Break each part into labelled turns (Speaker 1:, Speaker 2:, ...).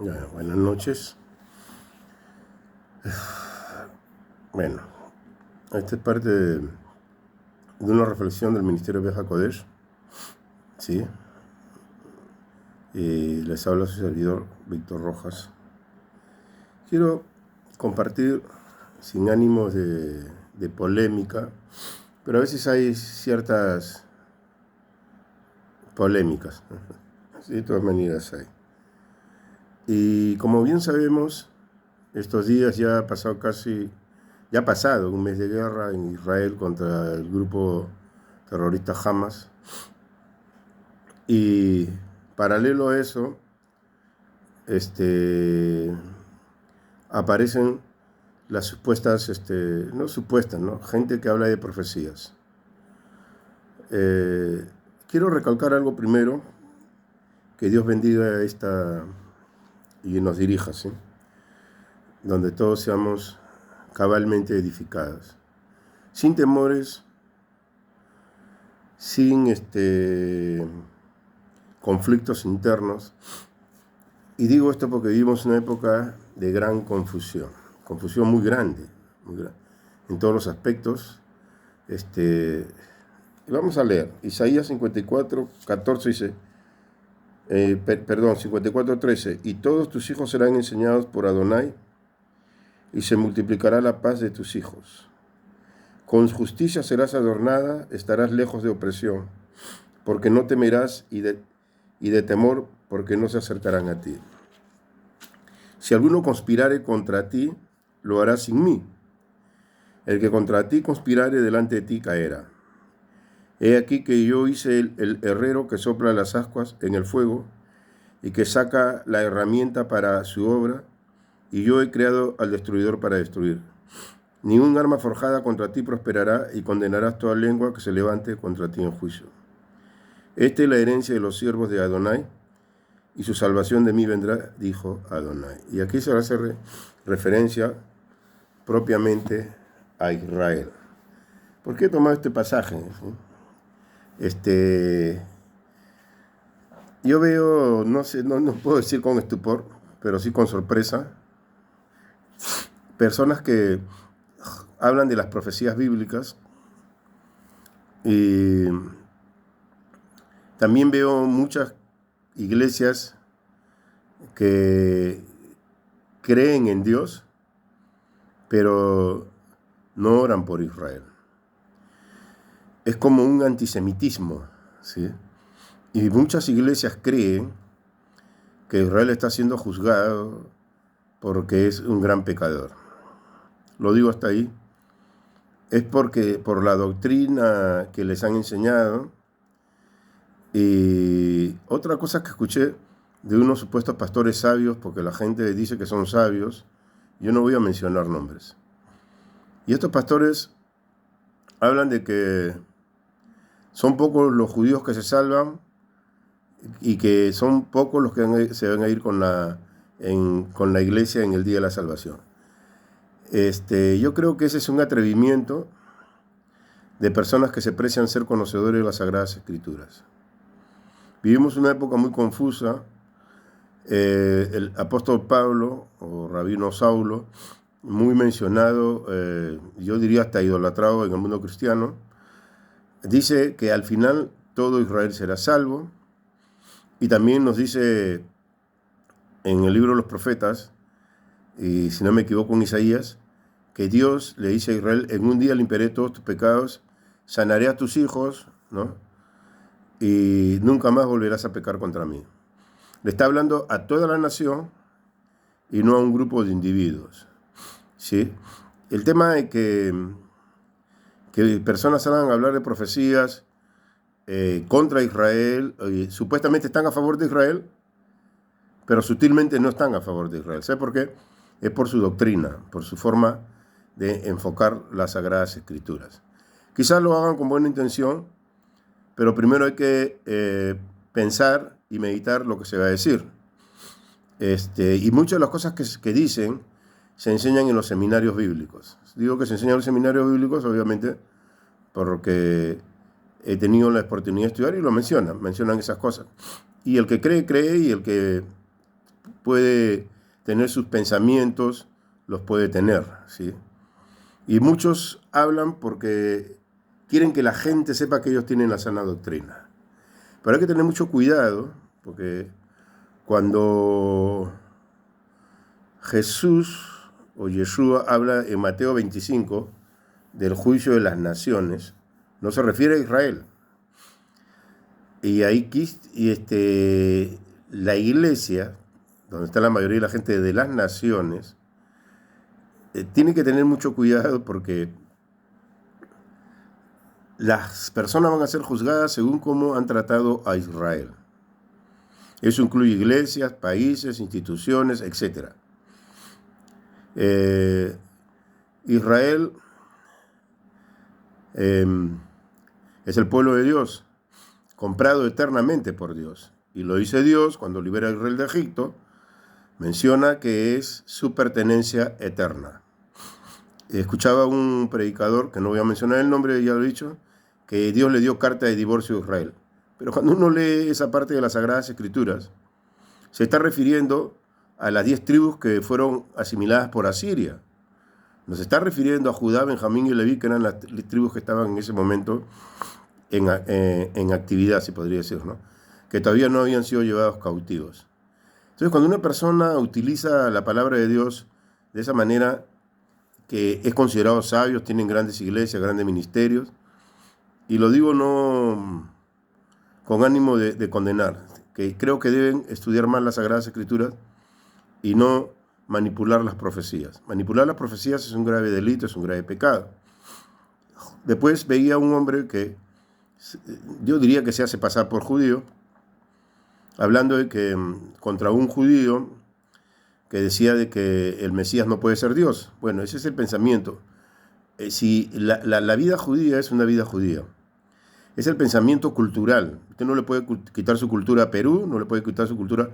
Speaker 1: Ya, buenas noches. Bueno, esta es parte de una reflexión del Ministerio Beja Kodesh, ¿sí? Y les habla su servidor Víctor Rojas. Quiero compartir sin ánimos de polémica, pero a veces hay ciertas polémicas, sí, de todas maneras hay. Y como bien sabemos, estos días ya ha pasado un mes de guerra en Israel contra el grupo terrorista Hamas. Y paralelo a eso, aparecen las supuestas, no supuestas, ¿no? Gente que habla de profecías. Quiero recalcar algo primero, que Dios bendiga esta y nos dirija, ¿sí? Donde todos seamos cabalmente edificados, sin temores, sin conflictos internos. Y digo esto porque vivimos una época de gran confusión muy grande, en todos los aspectos. Vamos a leer, Isaías 54, 14 dice, 54, 13, y todos tus hijos serán enseñados por Adonai, y se multiplicará la paz de tus hijos. Con justicia serás adornada, estarás lejos de opresión, porque no temerás, y de temor, porque no se acercarán a ti. Si alguno conspirare contra ti, lo hará sin mí. El que contra ti conspirare, delante de ti caerá. He aquí que yo hice el herrero que sopla las ascuas en el fuego y que saca la herramienta para su obra, y yo he creado al destruidor para destruir. Ningún arma forjada contra ti prosperará, y condenarás toda lengua que se levante contra ti en juicio. Esta es la herencia de los siervos de Adonai, y su salvación de mí vendrá, dijo Adonai. Y aquí se va a hacer referencia propiamente a Israel. ¿Por qué he tomado este pasaje? Yo veo, no sé, no puedo decir con estupor, pero sí con sorpresa, personas que hablan de las profecías bíblicas, y también veo muchas iglesias que creen en Dios, pero no oran por Israel. Es como un antisemitismo, ¿sí? Y muchas iglesias creen que Israel está siendo juzgado porque es un gran pecador. Lo digo hasta ahí. Es porque por la doctrina que les han enseñado. Y otra cosa que escuché de unos supuestos pastores sabios, porque la gente dice que son sabios, yo no voy a mencionar nombres. Y estos pastores hablan de que son pocos los judíos que se salvan y que son pocos los que se van a ir con la iglesia en el día de la salvación. Yo creo que ese es un atrevimiento de personas que se precian ser conocedores de las Sagradas Escrituras. Vivimos una época muy confusa. El apóstol Pablo, o rabino Saulo, muy mencionado, yo diría hasta idolatrado en el mundo cristiano, dice que al final todo Israel será salvo, y también nos dice en el libro de los profetas, y si no me equivoco en Isaías, que Dios le dice a Israel, en un día limpiaré todos tus pecados, sanaré a tus hijos, ¿no? Y nunca más volverás a pecar contra mí. Le está hablando a toda la nación y no a un grupo de individuos, ¿sí? El tema de que personas salgan a hablar de profecías contra Israel, y supuestamente están a favor de Israel, pero sutilmente no están a favor de Israel. ¿Sabe por qué? Es por su doctrina, por su forma de enfocar las Sagradas Escrituras. Quizás lo hagan con buena intención, pero primero hay que pensar y meditar lo que se va a decir. Y muchas de las cosas que dicen se enseñan en los seminarios bíblicos. Digo que se enseñan en los seminarios bíblicos, obviamente, porque he tenido la oportunidad de estudiar y lo mencionan esas cosas. Y el que cree, cree, y el que puede tener sus pensamientos, los puede tener, ¿sí? Y muchos hablan porque quieren que la gente sepa que ellos tienen la sana doctrina. Pero hay que tener mucho cuidado, porque cuando Jesús o Yeshua habla en Mateo 25 del juicio de las naciones, no se refiere a Israel. Y ahí la iglesia, donde está la mayoría de la gente de las naciones, tiene que tener mucho cuidado porque las personas van a ser juzgadas según cómo han tratado a Israel. Eso incluye iglesias, países, instituciones, etc. Israel es el pueblo de Dios, comprado eternamente por Dios. Y lo dice Dios cuando libera a Israel de Egipto, menciona que es su pertenencia eterna. Escuchaba un predicador, que no voy a mencionar el nombre, ya lo he dicho, que Dios le dio carta de divorcio a Israel. Pero cuando uno lee esa parte de las Sagradas Escrituras, se está refiriendo a las 10 tribus que fueron asimiladas por Asiria. Nos está refiriendo a Judá, Benjamín y Leví, que eran las tribus que estaban en ese momento en actividad, se podría decir, ¿no? Que todavía no habían sido llevados cautivos. Entonces, cuando una persona utiliza la palabra de Dios de esa manera, que es considerado sabios, tienen grandes iglesias, grandes ministerios, y lo digo no con ánimo de condenar, que creo que deben estudiar más las Sagradas Escrituras y no manipular las profecías. Manipular las profecías es un grave delito, es un grave pecado. Después veía un hombre que yo diría que se hace pasar por judío, hablando de que contra un judío que decía de que el Mesías no puede ser Dios. Bueno, ese es el pensamiento. Si la vida judía es una vida judía, es el pensamiento cultural. Usted no le puede quitar su cultura a Perú, no le puede quitar su cultura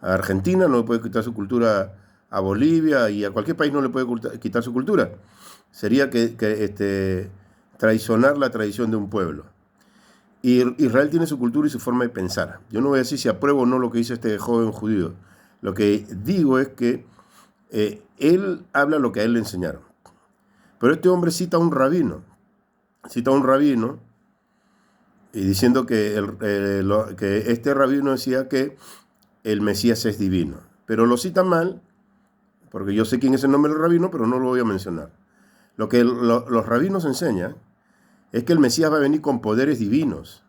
Speaker 1: a Argentina, no le puede quitar su cultura a Bolivia, y a cualquier país no le puede quitar su cultura. Sería traicionar la tradición de un pueblo. Y Israel tiene su cultura y su forma de pensar. Yo no voy a decir si apruebo o no lo que dice este joven judío. Lo que digo es que él habla lo que a él le enseñaron. Pero este hombre cita a un rabino. Y diciendo que este rabino decía que el Mesías es divino. Pero lo cita mal, porque yo sé quién es el nombre del rabino, pero no lo voy a mencionar. Lo que los rabinos enseñan es que el Mesías va a venir con poderes divinos.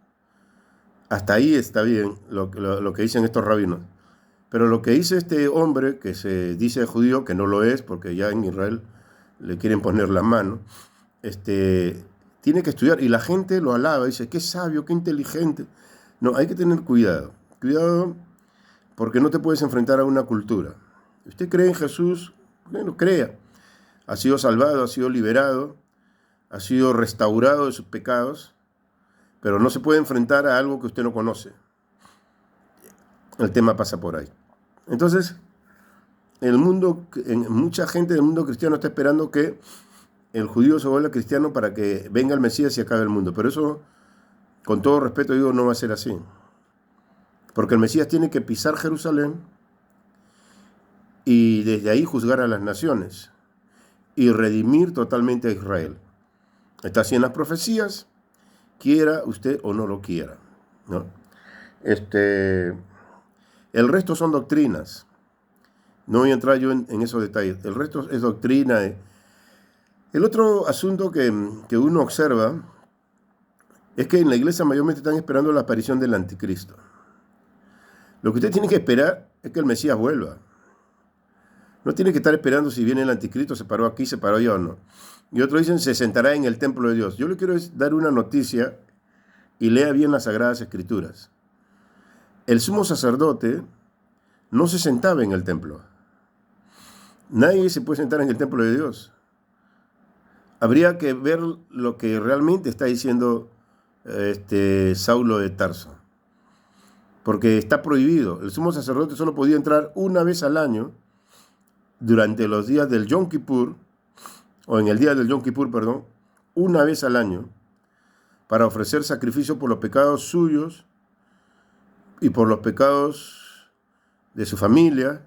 Speaker 1: Hasta ahí está bien lo que dicen estos rabinos. Pero lo que dice este hombre, que se dice judío, que no lo es, porque ya en Israel le quieren poner la mano, tiene que estudiar, y la gente lo alaba, dice, qué sabio, qué inteligente. No, hay que tener cuidado. Cuidado, porque no te puedes enfrentar a una cultura. ¿Usted cree en Jesús? Bueno, crea. Ha sido salvado, ha sido liberado, ha sido restaurado de sus pecados, pero no se puede enfrentar a algo que usted no conoce. El tema pasa por ahí. Entonces, mucha gente del mundo cristiano está esperando que el judío se vuelva cristiano para que venga el Mesías y acabe el mundo. Pero eso, con todo respeto digo, no va a ser así. Porque el Mesías tiene que pisar Jerusalén y desde ahí juzgar a las naciones y redimir totalmente a Israel. Está así en las profecías, quiera usted o no lo quiera, ¿no? El resto son doctrinas. No voy a entrar yo en esos detalles. El resto es doctrina. El otro asunto que uno observa es que en la iglesia mayormente están esperando la aparición del anticristo. Lo que usted tiene que esperar es que el Mesías vuelva. No tiene que estar esperando si viene el anticristo, se paró aquí, se paró allá o no. Y otros dicen, se sentará en el templo de Dios. Yo le quiero dar una noticia y lea bien las Sagradas Escrituras. El sumo sacerdote no se sentaba en el templo. Nadie se puede sentar en el templo de Dios. Habría que ver lo que realmente está diciendo Saulo de Tarso. Porque está prohibido. El sumo sacerdote solo podía entrar una vez al año durante los días del Yom Kippur, o en el día del Yom Kippur, perdón, una vez al año, para ofrecer sacrificio por los pecados suyos y por los pecados de su familia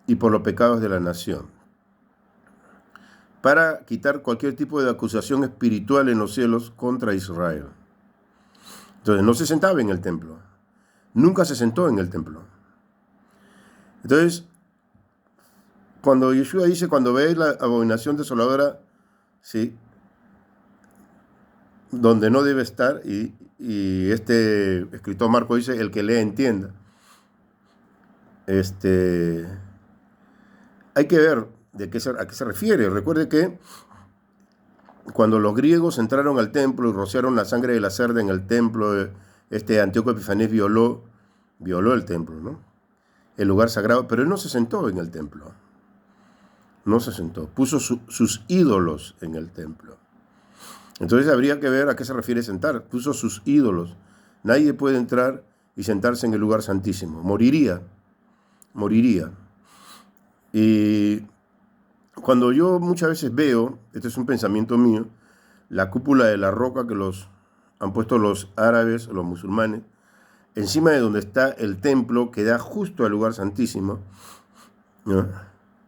Speaker 1: y por los pecados de la nación, para quitar cualquier tipo de acusación espiritual en los cielos contra Israel. Entonces no se sentaba en el templo, nunca se sentó en el templo. Entonces, cuando Yeshua dice, cuando veis la abominación desoladora, ¿sí?, donde no debe estar, y este escritor Marco dice, el que lee entienda. Hay que ver a qué se refiere. Recuerde que cuando los griegos entraron al templo y rociaron la sangre de la cerda en el templo, Antíoco Epifanés violó el templo, ¿no?, el lugar sagrado, pero él no se sentó en el templo. No se sentó, puso sus ídolos en el templo. Entonces habría que ver a qué se refiere sentar. Puso sus ídolos. Nadie puede entrar y sentarse en el lugar santísimo. Moriría. Y cuando yo muchas veces veo, este es un pensamiento mío, la cúpula de la roca que los han puesto los árabes o los musulmanes, encima de donde está el templo que da justo al lugar santísimo, ¿no?,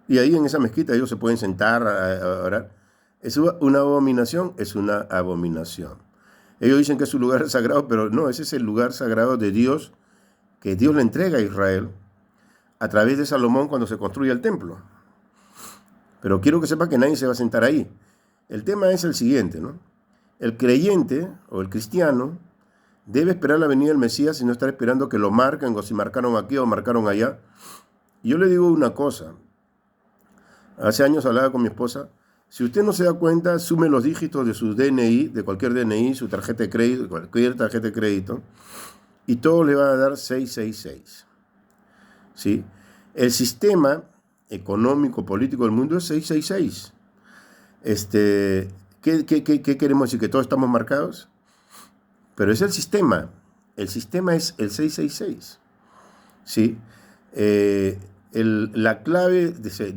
Speaker 1: y ahí en esa mezquita ellos se pueden sentar a orar. ¿Es una abominación? Es una abominación. Ellos dicen que es un lugar sagrado, pero no, ese es el lugar sagrado de Dios, que Dios le entrega a Israel a través de Salomón cuando se construye el templo. Pero quiero que sepa que nadie se va a sentar ahí. El tema es el siguiente, ¿no? El creyente o el cristiano debe esperar la venida del Mesías y no estar esperando que lo marquen, o si marcaron aquí o marcaron allá. Y yo le digo una cosa. Hace años hablaba con mi esposa. Si usted no se da cuenta, sume los dígitos de su DNI, de cualquier DNI, su tarjeta de crédito, cualquier tarjeta de crédito, y todo le va a dar 666. ¿Sí? El sistema económico, político del mundo es 666. ¿Qué queremos decir? ¿Que todos estamos marcados? Pero es el sistema. El sistema es el 666. ¿Sí? La clave, se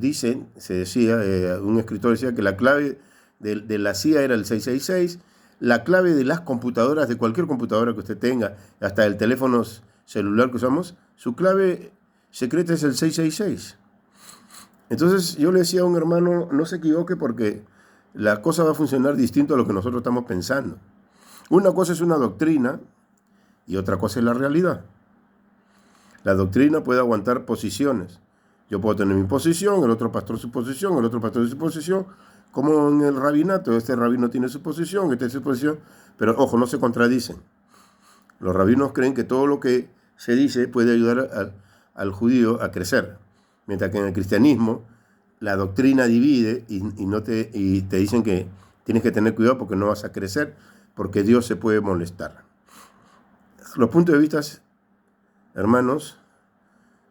Speaker 1: decía, un escritor decía que la clave de la CIA era el 666, la clave de las computadoras, de cualquier computadora que usted tenga, hasta el teléfono celular que usamos, su clave secreta es el 666. Entonces yo le decía a un hermano, no se equivoque porque la cosa va a funcionar distinto a lo que nosotros estamos pensando. Una cosa es una doctrina y otra cosa es la realidad. La doctrina puede aguantar posiciones. Yo puedo tener mi posición, el otro pastor su posición, el otro pastor su posición, como en el rabinato. Este rabino tiene su posición, este tiene su posición, pero ojo, no se contradicen. Los rabinos creen que todo lo que se dice puede ayudar al judío a crecer, mientras que en el cristianismo la doctrina divide y te dicen que tienes que tener cuidado porque no vas a crecer, porque Dios se puede molestar. Los puntos de vista, hermanos,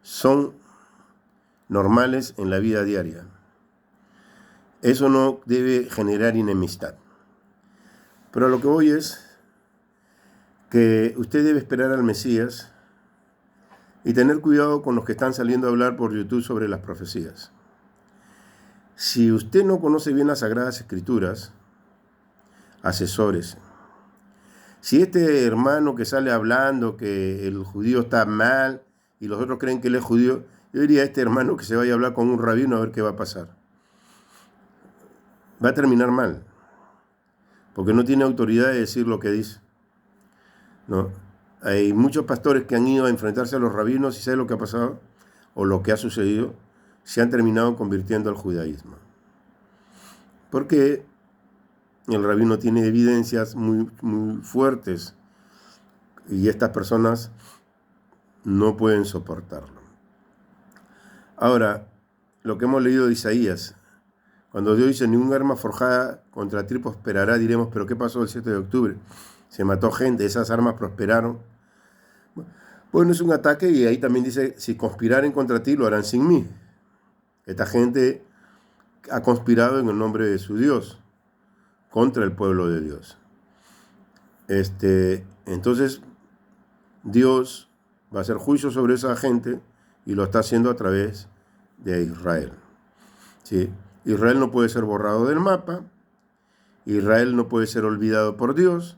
Speaker 1: son normales en la vida diaria. Eso no debe generar enemistad. Pero a lo que voy es que usted debe esperar al Mesías y tener cuidado con los que están saliendo a hablar por YouTube sobre las profecías. Si usted no conoce bien las Sagradas Escrituras, asesórese. Si este hermano que sale hablando que el judío está mal y los otros creen que él es judío, yo diría a este hermano que se vaya a hablar con un rabino a ver qué va a pasar. Va a terminar mal, porque no tiene autoridad de decir lo que dice. ¿No? Hay muchos pastores que han ido a enfrentarse a los rabinos y ¿sabe lo que ha pasado? O lo que ha sucedido, se han terminado convirtiendo al judaísmo. Porque el rabino tiene evidencias muy, muy fuertes y estas personas no pueden soportarlo. Ahora, lo que hemos leído de Isaías, cuando Dios dice, ningún arma forjada contra ti prosperará, diremos, pero ¿qué pasó el 7 de octubre? Se mató gente, esas armas prosperaron. Bueno, es un ataque y ahí también dice, si conspiraren contra ti, lo harán sin mí. Esta gente ha conspirado en el nombre de su Dios, contra el pueblo de Dios. Entonces, Dios va a hacer juicio sobre esa gente y lo está haciendo a través de Israel. ¿Sí? Israel no puede ser borrado del mapa, Israel no puede ser olvidado por Dios,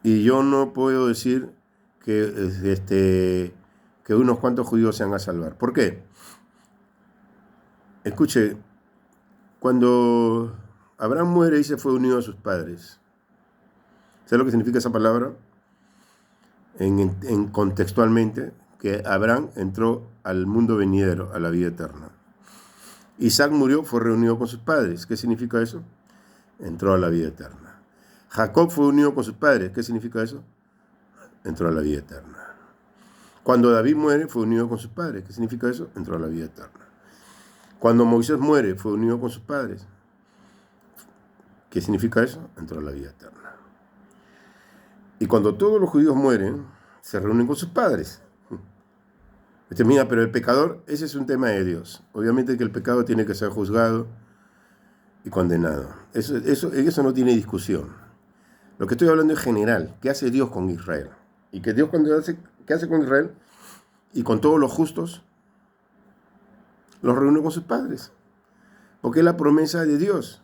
Speaker 1: y yo no puedo decir que unos cuantos judíos se van a salvar. ¿Por qué? Escuche, cuando Abraham muere y se fue unido a sus padres, ¿sabe lo que significa esa palabra? Contextualmente, que Abraham entró al mundo venidero, a la vida eterna. Isaac murió, fue reunido con sus padres. ¿Qué significa eso? Entró a la vida eterna. Jacob fue unido con sus padres. ¿Qué significa eso? Entró a la vida eterna. Cuando David muere, fue unido con sus padres. ¿Qué significa eso? Entró a la vida eterna. Cuando Moisés muere, fue unido con sus padres. ¿Qué significa eso? Entró a la vida eterna. Y cuando todos los judíos mueren, se reúnen con sus padres. Mira, pero el pecador, ese es un tema de Dios. Obviamente que el pecado tiene que ser juzgado y condenado. Eso no tiene discusión. Lo que estoy hablando es general. ¿Qué hace Dios con Israel? Y que Dios ¿qué hace con Israel? Y con todos los justos, los reúne con sus padres. Porque es la promesa de Dios.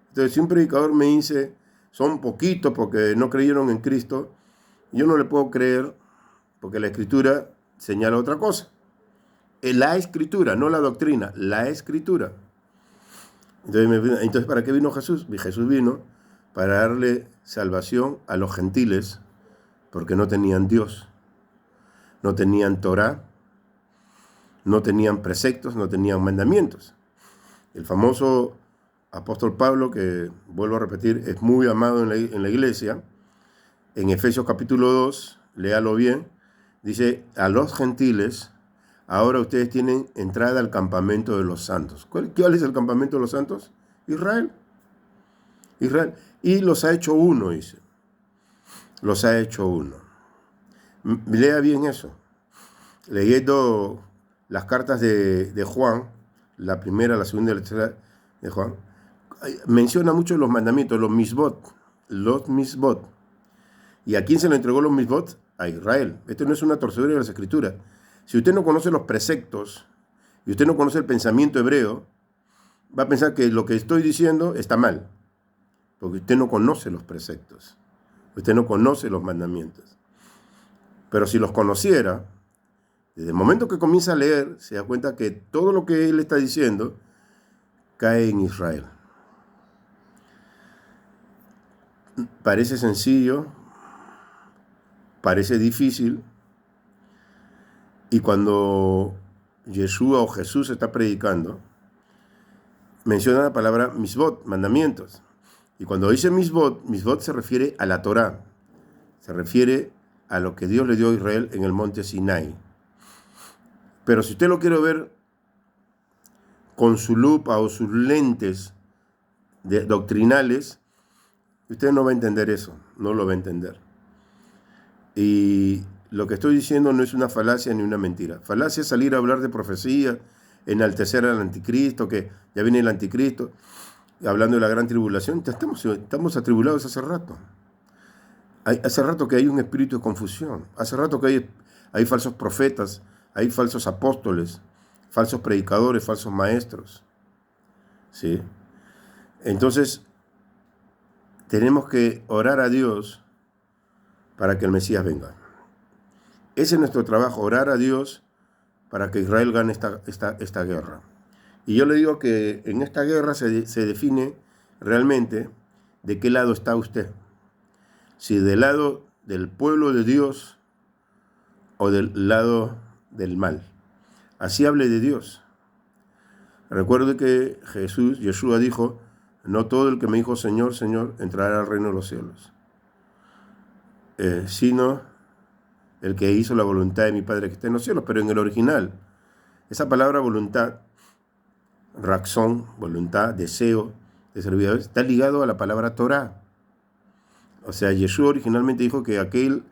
Speaker 1: Entonces, si un predicador me dice, son poquitos porque no creyeron en Cristo, yo no le puedo creer porque la Escritura señala otra cosa. La Escritura, no la doctrina, la Escritura. Entonces, ¿para qué vino Jesús? Jesús vino para darle salvación a los gentiles porque no tenían Dios, no tenían Torá, no tenían preceptos, no tenían mandamientos. El famoso apóstol Pablo, que vuelvo a repetir, es muy amado en la iglesia, en Efesios capítulo 2, léalo bien, dice, a los gentiles, ahora ustedes tienen entrada al campamento de los santos. ¿Cuál es el campamento de los santos? Israel. Israel. Y los ha hecho uno, dice. Los ha hecho uno. Lea bien eso. Leyendo las cartas de Juan, la primera, la segunda y la tercera de Juan, menciona mucho los mandamientos, los misbot. ¿Y a quién se le entregó los misbot? A Israel. Esto no es una torcedura de las Escrituras. Si usted no conoce los preceptos y usted no conoce el pensamiento hebreo, va a pensar que lo que estoy diciendo está mal, porque usted no conoce los preceptos, usted no conoce los mandamientos. Pero si los conociera, desde el momento que comienza a leer, se da cuenta que todo lo que él está diciendo cae en Israel. Parece sencillo, parece difícil, y cuando Yeshua o Jesús está predicando, menciona la palabra misbot, mandamientos. Y cuando dice misbot se refiere a la Torá, se refiere a lo que Dios le dio a Israel en el monte Sinai. Pero si usted lo quiere ver con su lupa o sus lentes doctrinales, usted no va a entender eso, no lo va a entender. Y lo que estoy diciendo no es una falacia ni una mentira. Falacia es salir a hablar de profecía, enaltecer al anticristo, que ya viene el anticristo, hablando de la gran tribulación. Estamos atribulados hace rato. Hace rato que hay un espíritu de confusión. Hace rato que hay falsos profetas, hay falsos apóstoles, falsos predicadores, falsos maestros. ¿Sí? Entonces, tenemos que orar a Dios para que el Mesías venga. Ese es nuestro trabajo, orar a Dios para que Israel gane esta guerra. Y yo le digo que en esta guerra se define realmente de qué lado está usted. Si del lado del pueblo de Dios o del lado del mal. Así hable de Dios. Recuerde que Yeshua dijo, no todo el que me dijo Señor, Señor, entrará al reino de los cielos, sino el que hizo la voluntad de mi Padre que está en los cielos. Pero en el original, esa palabra voluntad, razón, voluntad, deseo de servir a Dios, está ligado a la palabra Torah. O sea, Yeshua originalmente dijo que aquel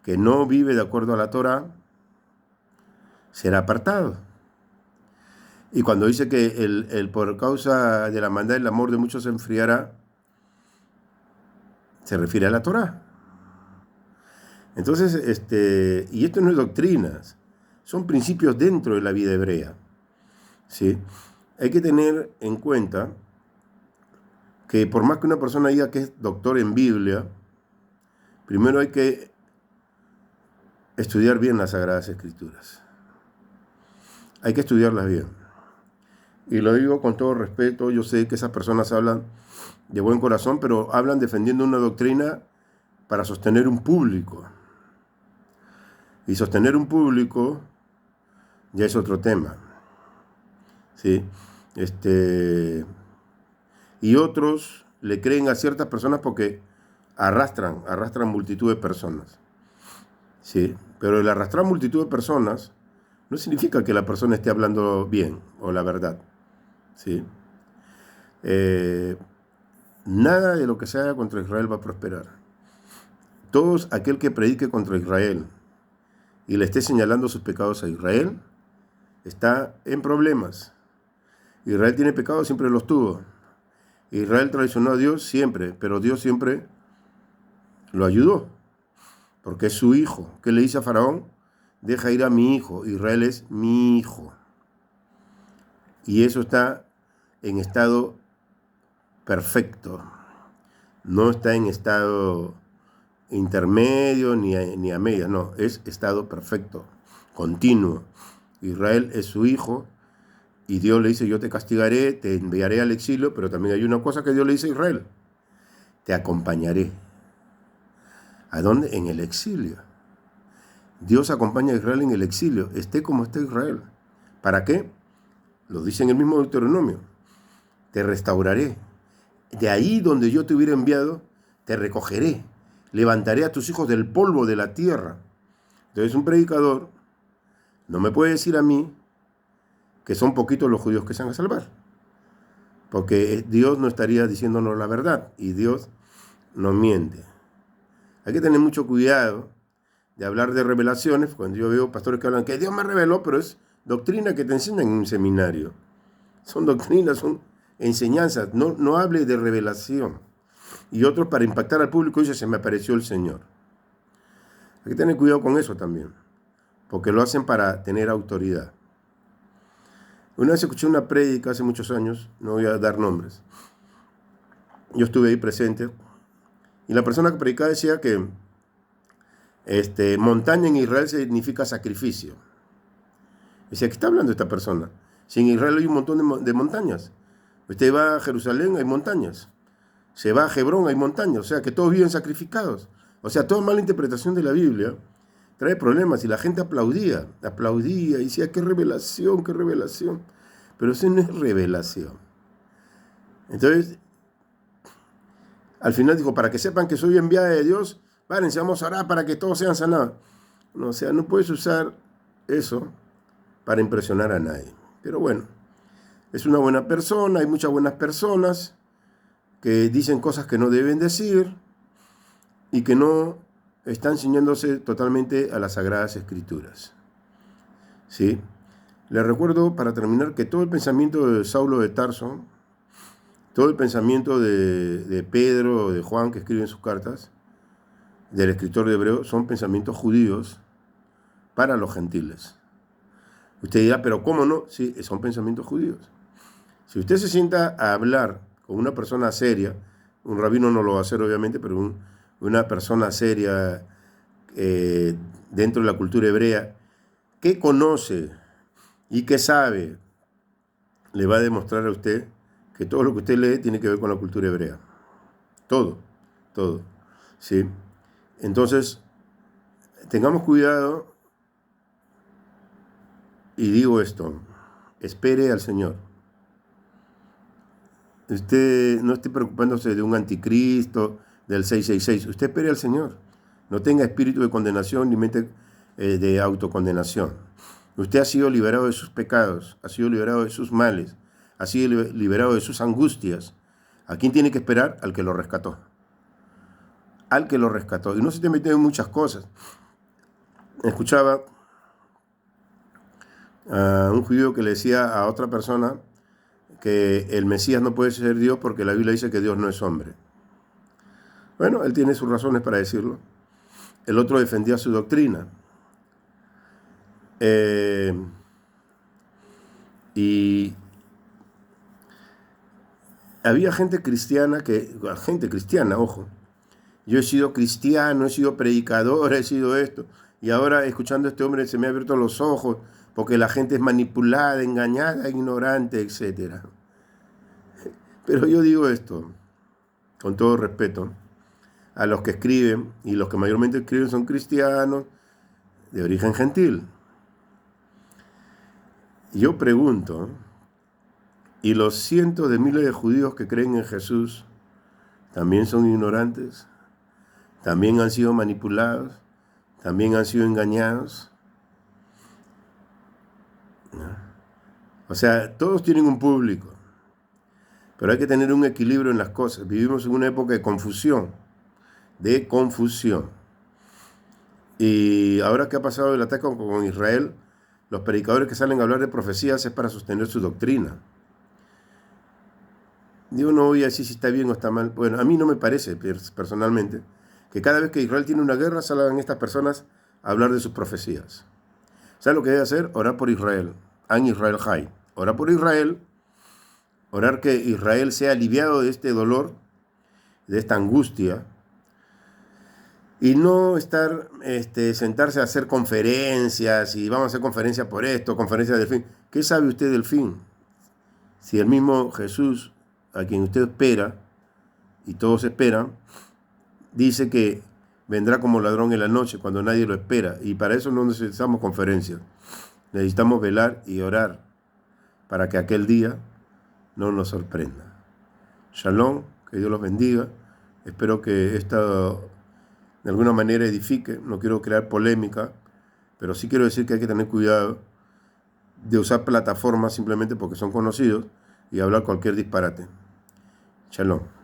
Speaker 1: que no vive de acuerdo a la Torah será apartado. Y cuando dice que el por causa de la maldad el amor de muchos se enfriará, se refiere a la Torah. Entonces, y esto no es doctrinas, son principios dentro de la vida hebrea. ¿Sí? Hay que tener en cuenta que por más que una persona diga que es doctor en Biblia, primero hay que estudiar bien las Sagradas Escrituras. Hay que estudiarlas bien. Y lo digo con todo respeto, yo sé que esas personas hablan de buen corazón, pero hablan defendiendo una doctrina para sostener un público. Y sostener un público ya es otro tema. ¿Sí? Y otros le creen a ciertas personas porque arrastran multitud de personas. ¿Sí? Pero el arrastrar multitud de personas no significa que la persona esté hablando bien o la verdad. ¿Sí? Nada de lo que se haga contra Israel va a prosperar. Todo aquel que predique contra Israel y le esté señalando sus pecados a Israel está en problemas. Israel tiene pecados, siempre los tuvo. Israel traicionó a Dios siempre, pero Dios siempre lo ayudó, porque es su hijo. ¿Qué le dice a Faraón? Deja ir a mi hijo. Israel es mi hijo. Y eso está en estado perfecto. No está en estado intermedio ni a medias, no, es estado perfecto, continuo. Israel es su hijo y Dios le dice, yo te castigaré, te enviaré al exilio, pero también hay una cosa que Dios le dice a Israel, te acompañaré. ¿A dónde? En el exilio. Dios acompaña a Israel en el exilio, esté como esté Israel. ¿Para qué? Lo dice en el mismo Deuteronomio, te restauraré. De ahí donde yo te hubiera enviado, te recogeré. Levantaré a tus hijos del polvo de la tierra. Entonces un predicador no me puede decir a mí que son poquitos los judíos que se van a salvar, porque Dios no estaría diciéndonos la verdad y Dios no miente. Hay que tener mucho cuidado de hablar de revelaciones. Cuando yo veo pastores que hablan que Dios me reveló, pero es doctrina que te enseñan en un seminario. Son doctrinas, son enseñanzas. No hable de revelación. Y otros para impactar al público dicen, se me apareció el Señor. Hay que tener cuidado con eso también, porque lo hacen para tener autoridad. Una vez escuché una prédica hace muchos años, no voy a dar nombres. Yo estuve ahí presente, y la persona que predicaba decía que montaña en Israel significa sacrificio. Decía, ¿qué está hablando esta persona? Si en Israel hay un montón de montañas. Usted va a Jerusalén, hay montañas. Se va a Hebrón, hay montañas, o sea que todos viven sacrificados. O sea, toda mala interpretación de la Biblia trae problemas y la gente aplaudía y decía, qué revelación. Pero eso no es revelación. Entonces, al final dijo, para que sepan que soy enviada de Dios, párense, vamos a orar para que todos sean sanados. No, o sea, no puedes usar eso para impresionar a nadie. Pero bueno, es una buena persona, hay muchas buenas personas que dicen cosas que no deben decir y que no están ciñéndose totalmente a las Sagradas Escrituras. ¿Sí? Les recuerdo, para terminar, que todo el pensamiento de Saulo de Tarso, todo el pensamiento de Pedro o de Juan, que escriben sus cartas, del escritor de Hebreo, son pensamientos judíos para los gentiles. Usted dirá, pero ¿cómo no? Sí, son pensamientos judíos. Si usted se sienta a hablar con una persona seria, un rabino no lo va a hacer obviamente, pero una persona seria dentro de la cultura hebrea, que conoce y que sabe, le va a demostrar a usted que todo lo que usted lee tiene que ver con la cultura hebrea. Todo, ¿sí? Entonces, tengamos cuidado, y digo esto, espere al Señor. Usted no esté preocupándose de un anticristo, del 666. Usted espere al Señor. No tenga espíritu de condenación ni mente de autocondenación. Usted ha sido liberado de sus pecados, ha sido liberado de sus males, ha sido liberado de sus angustias. ¿A quién tiene que esperar? Al que lo rescató. Al que lo rescató. Y no se te mete en muchas cosas. Escuchaba a un judío que le decía a otra persona que el Mesías no puede ser Dios porque la Biblia dice que Dios no es hombre. Bueno, él tiene sus razones para decirlo. El otro defendía su doctrina. Y había gente cristiana, ojo. Yo he sido cristiano, he sido predicador, he sido esto. Y ahora, escuchando a este hombre, se me han abierto los ojos. porque la gente es manipulada, engañada, ignorante, etc. Pero yo digo esto, con todo respeto, a los que escriben, y los que mayormente escriben son cristianos de origen gentil. Yo pregunto, ¿y los cientos de miles de judíos que creen en Jesús también son ignorantes? ¿También han sido manipulados? ¿También han sido engañados? ¿No? O sea, todos tienen un público, pero hay que tener un equilibrio en las cosas. Vivimos en una época de confusión. Y ahora que ha pasado el ataque con Israel, los predicadores que salen a hablar de profecías es para sostener su doctrina. Yo no voy a decir si está bien o está mal. Bueno, a mí no me parece, personalmente, que cada vez que Israel tiene una guerra salgan estas personas a hablar de sus profecías. ¿Sabes lo que debe hacer? Orar por Israel. An Israel Jai. Orar por Israel. Orar que Israel sea aliviado de este dolor, de esta angustia. Y no sentarse a hacer conferencias y vamos a hacer conferencias por esto, conferencias del fin. ¿Qué sabe usted del fin? Si el mismo Jesús, a quien usted espera, y todos esperan, dice que vendrá como ladrón en la noche cuando nadie lo espera. Y para eso no necesitamos conferencias. Necesitamos velar y orar para que aquel día no nos sorprenda. Shalom, que Dios los bendiga. Espero que esto de alguna manera edifique. No quiero crear polémica, pero sí quiero decir que hay que tener cuidado de usar plataformas simplemente porque son conocidos y hablar cualquier disparate. Shalom.